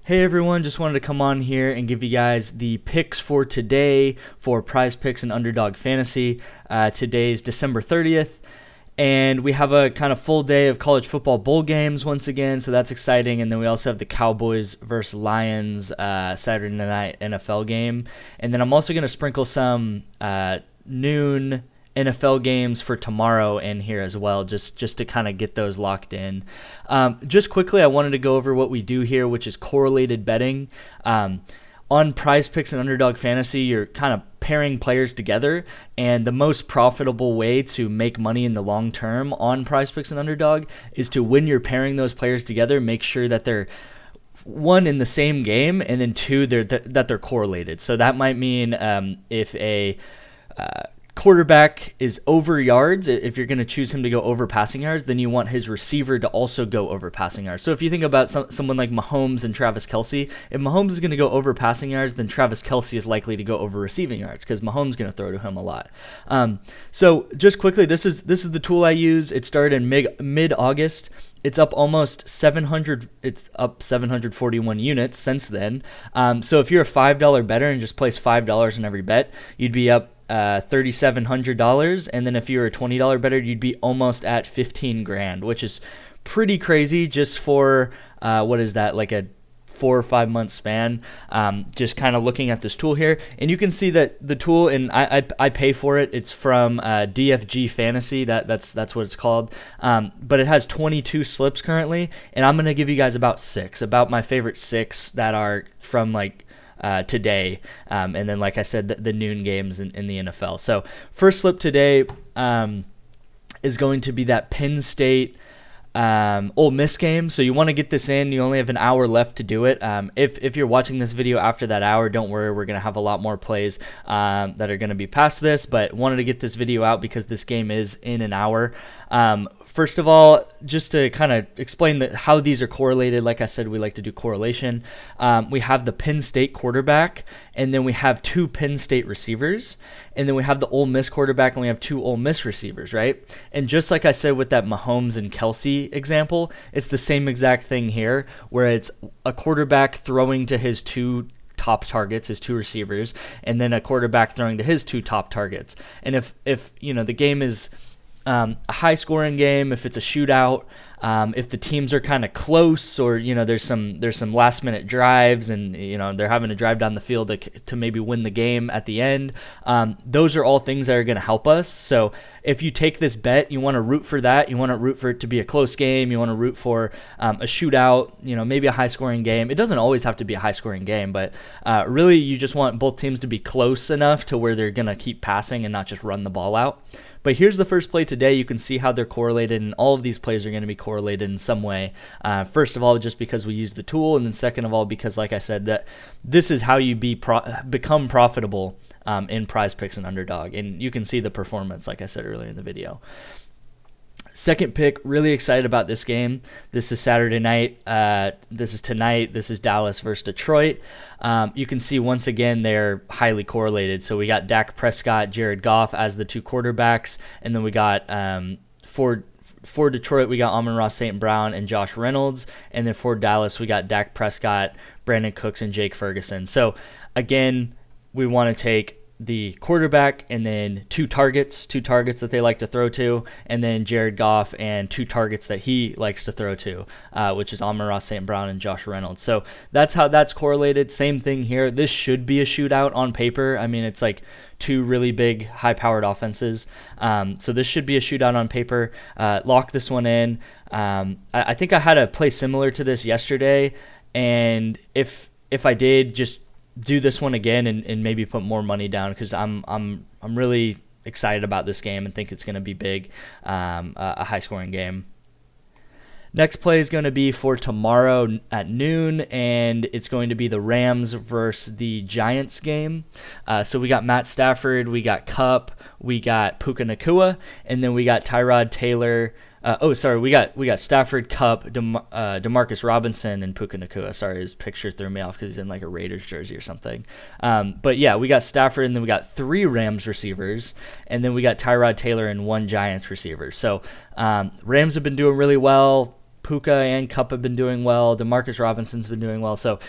Hey everyone, just wanted to come on here and give you guys the picks for today for PrizePicks and Underdog Fantasy. Today's December 30th, and we have a kind of full day of college football bowl games once again, so that's exciting. And then we also have the Cowboys versus Lions Saturday night NFL game. And then I'm also going to sprinkle some noon NFL games for tomorrow in here as well, just to kind of get those locked in. Just quickly, I wanted to go over what we do here, which is correlated betting. On PrizePicks and Underdog Fantasy, you're kind of pairing players together, and the most profitable way to make money in the long term on PrizePicks and Underdog is to, when you're pairing those players together, make sure that they're one in the same game, and then two, that they're correlated. So that might mean if a quarterback is over yards, if you're going to choose him to go over passing yards, then you want his receiver to also go over passing yards. So if you think about someone like Mahomes and Travis Kelce, if Mahomes is going to go over passing yards, then Travis Kelce is likely to go over receiving yards because Mahomes is going to throw to him a lot. So just quickly, this is the tool I use. It started in mid-August. It's up almost 700. It's up 741 units since then. So if you're a $5 bettor and just place $5 in every bet, you'd be up $3,700, and then if you were a $20 bettor, you'd be almost at 15 grand, which is pretty crazy just for what is that, like a 4 or 5 month span. Just kind of looking at this tool here, and you can see that the tool, and I pay for it. It's from DFG Fantasy. That's what it's called. But it has 22 slips currently, and I'm gonna give you guys about my favorite 6 that are from like today, and then like I said, the noon games in the NFL. So first slip today is going to be that Penn State Ole Miss game. So you want to get this in. You only have an hour left to do it. If you're watching this video after that hour, don't worry, we're going to have a lot more plays that are going to be past this, but wanted to get this video out because this game is in an hour. First of all, just to kind of explain how these are correlated, like I said, we like to do correlation. We have the Penn State quarterback, and then we have 2 Penn State receivers, and then we have the Ole Miss quarterback, and we have 2 Ole Miss receivers, right? And just like I said with that Mahomes and Kelce example, it's the same exact thing here, where it's a quarterback throwing to his 2 top targets, his 2 receivers, and then a quarterback throwing to his 2 top targets. And if the game is a high-scoring game, if it's a shootout, if the teams are kind of close, or there's some last-minute drives, and they're having to drive down the field to maybe win the game at the end. Those are all things that are going to help us. So if you take this bet, you want to root for that. You want to root for it to be a close game. You want to root for a shootout. Maybe a high-scoring game. It doesn't always have to be a high-scoring game, but really you just want both teams to be close enough to where they're going to keep passing and not just run the ball out. But here's the first play today. You can see how they're correlated, and all of these plays are going to be correlated in some way. First of all, just because we use the tool, and then second of all, because like I said, that this is how you become profitable in PrizePicks and Underdog. And you can see the performance, like I said earlier in the video. Second pick, really excited about this game. This is Saturday night. This is tonight. This is Dallas versus Detroit. You can see once again they're highly correlated. So we got Dak Prescott, Jared Goff as the 2 quarterbacks, and then we got for Detroit we got Amon-Ra St. Brown and Josh Reynolds, and then for Dallas we got Dak Prescott, Brandon Cooks, and Jake Ferguson. So again, we want to take the quarterback and then 2 targets that they like to throw to, and then Jared Goff and 2 targets that he likes to throw to, which is Amon-Ra St. Brown and Josh Reynolds. So that's how that's correlated. Same thing here. This should be a shootout on paper. I mean, it's like 2 really big, high-powered offenses. So this should be a shootout on paper. Lock this one in. I think I had a play similar to this yesterday, and if I did, just do this one again and maybe put more money down, because I'm really excited about this game and think it's going to be big, a high-scoring game. Next play is going to be for tomorrow at noon, and it's going to be the Rams versus the Giants game. So we got Matt Stafford, we got Kupp, we got Puka Nacua, and then we got Tyrod Taylor. We got Stafford, Kupp, Demarcus Robinson, and Puka Nacua. Sorry, his picture threw me off because he's in like a Raiders jersey or something. But yeah, we got Stafford, and then we got 3 Rams receivers, and then we got Tyrod Taylor and 1 Giants receiver. So Rams have been doing really well. Puka and Kupp have been doing well. Demarcus Robinson's been doing well. So,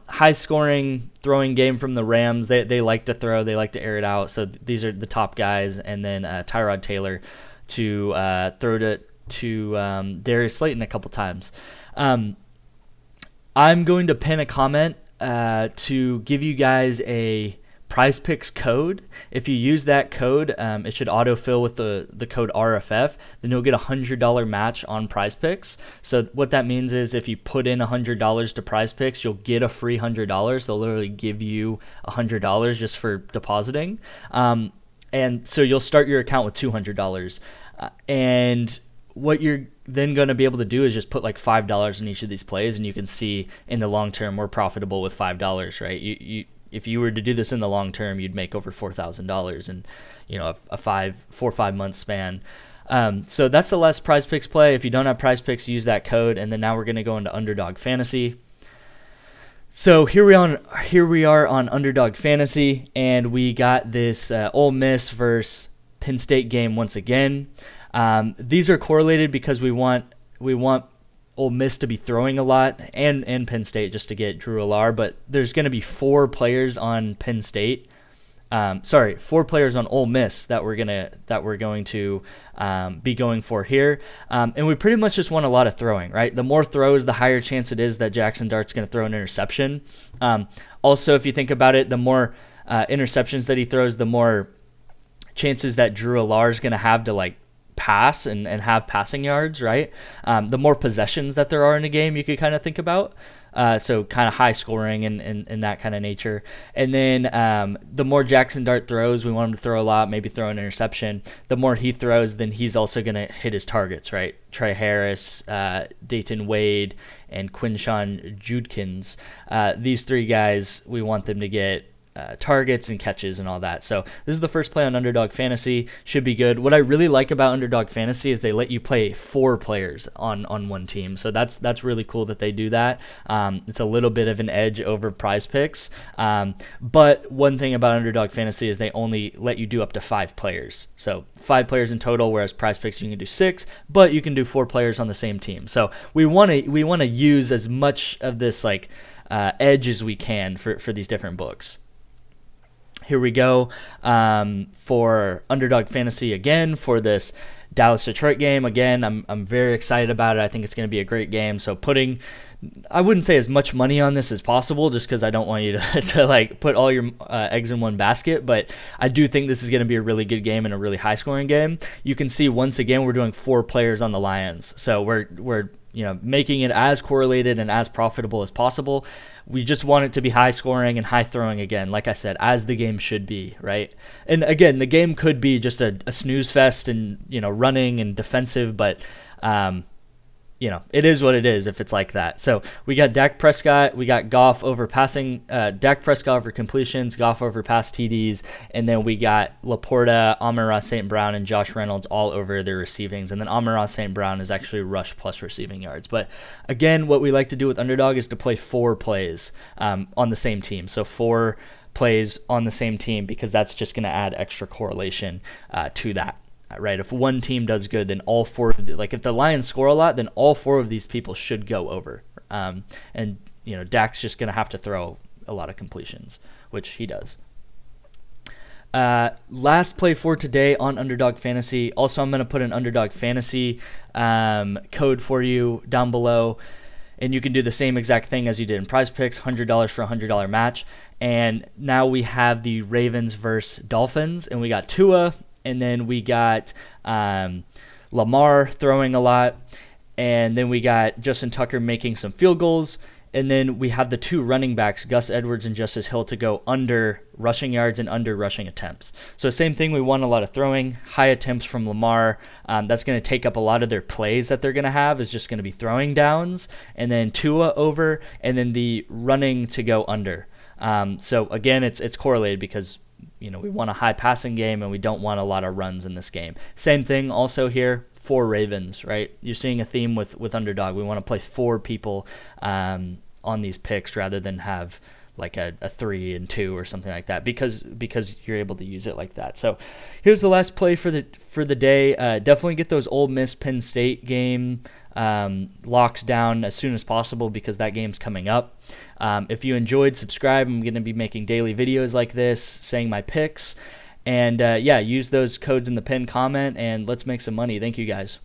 high scoring throwing game from the Rams. They like to throw. They like to air it out. So these are the top guys. And then Tyrod Taylor to throw to Darius Slayton a couple times. I'm going to pin a comment to give you guys a PrizePicks code. If you use that code, it should autofill with the code RFF. Then you'll get a $100 match on PrizePicks. So what that means is if you put in $100 to PrizePicks, you'll get a free $100. They'll literally give you $100 just for depositing. And so you'll start your account with $200. And what you're then going to be able to do is just put like $5 in each of these plays, and you can see in the long term we're profitable with $5, right? If you were to do this in the long term, you'd make over $4,000 in a 4 or 5 month span. So that's the last PrizePicks play. If you don't have PrizePicks, use that code. And then now we're going to go into Underdog Fantasy. So here we are on Underdog Fantasy, and we got this Ole Miss versus Penn State game once again. These are correlated because we want Ole Miss to be throwing a lot, and Penn State just to get Drew Allar, but there's going to be 4 players on Penn State. 4 players on Ole Miss that we're going to be going for here, and we pretty much just want a lot of throwing, right? The more throws, the higher chance it is that Jackson Dart's going to throw an interception. Also, if you think about it, the more interceptions that he throws, the more chances that Drew Allar is going to have to pass and have passing yards, right? The more possessions that there are in a game, you could kind of think about. So kind of high scoring and that kind of nature. And then the more Jackson Dart throws, we want him to throw a lot, maybe throw an interception. The more he throws, then he's also going to hit his targets, right? Trey Harris, Dayton Wade, and Quinshawn Judkins. These 3 guys, we want them to get targets and catches and all that. So this is the first play on Underdog Fantasy. Should be good. What I really like about Underdog Fantasy is they let you play 4 players on one team. So that's really cool that they do that. It's a little bit of an edge over PrizePicks. But one thing about Underdog Fantasy is they only let you do up to 5 players. So 5 players in total, whereas PrizePicks you can do 6, but you can do 4 players on the same team. So we want to use as much of this edge as we can for these different books. Here we go for Underdog Fantasy again for this Dallas-Detroit game. Again, I'm very excited about it. I think it's going to be a great game. So I wouldn't say as much money on this as possible just because I don't want you to put all your eggs in one basket. But I do think this is going to be a really good game and a really high-scoring game. You can see once again we're doing 4 players on the Lions. So we're making it as correlated and as profitable as possible. We just want it to be high scoring and high throwing again, like I said, as the game should be, right? And again, the game could be just a snooze fest and, running and defensive, but, it is what it is if it's like that. So we got Dak Prescott, we got Goff over passing, Dak Prescott over completions, Goff over pass TDs, and then we got Laporta, Amon-Ra St. Brown, and Josh Reynolds all over their receivings. And then Amon-Ra St. Brown is actually rush plus receiving yards. But again, what we like to do with Underdog is to play 4 plays on the same team. So 4 plays on the same team because that's just going to add extra correlation to that. Right, if one team does good, then all 4. If the Lions score a lot, then all 4 of these people should go over. And Dak's just going to have to throw a lot of completions, which he does. Last play for today on Underdog Fantasy. Also, I'm going to put an Underdog Fantasy code for you down below, and you can do the same exact thing as you did in PrizePicks, $100 for a $100 match. And now we have the Ravens versus Dolphins, and we got Tua. And then we got Lamar throwing a lot. And then we got Justin Tucker making some field goals. And then we have the 2 running backs, Gus Edwards and Justice Hill, to go under rushing yards and under rushing attempts. So same thing, we want a lot of throwing, high attempts from Lamar. That's going to take up a lot of their plays that they're going to have is just going to be throwing downs. And then Tua over, and then the running to go under. So again, it's correlated because we want a high passing game and we don't want a lot of runs in this game. Same thing also here for Ravens, right? You're seeing a theme with Underdog. We want to play 4 people on these picks rather than have like a 3-2 or something like that, because you're able to use it like that. So here's the last play for the day. Definitely get those Ole Miss Penn State game locks down as soon as possible, because that game's coming up. If you enjoyed, subscribe. I'm going to be making daily videos like this saying my picks, and yeah, use those codes in the pinned comment, and let's make some money. Thank you guys.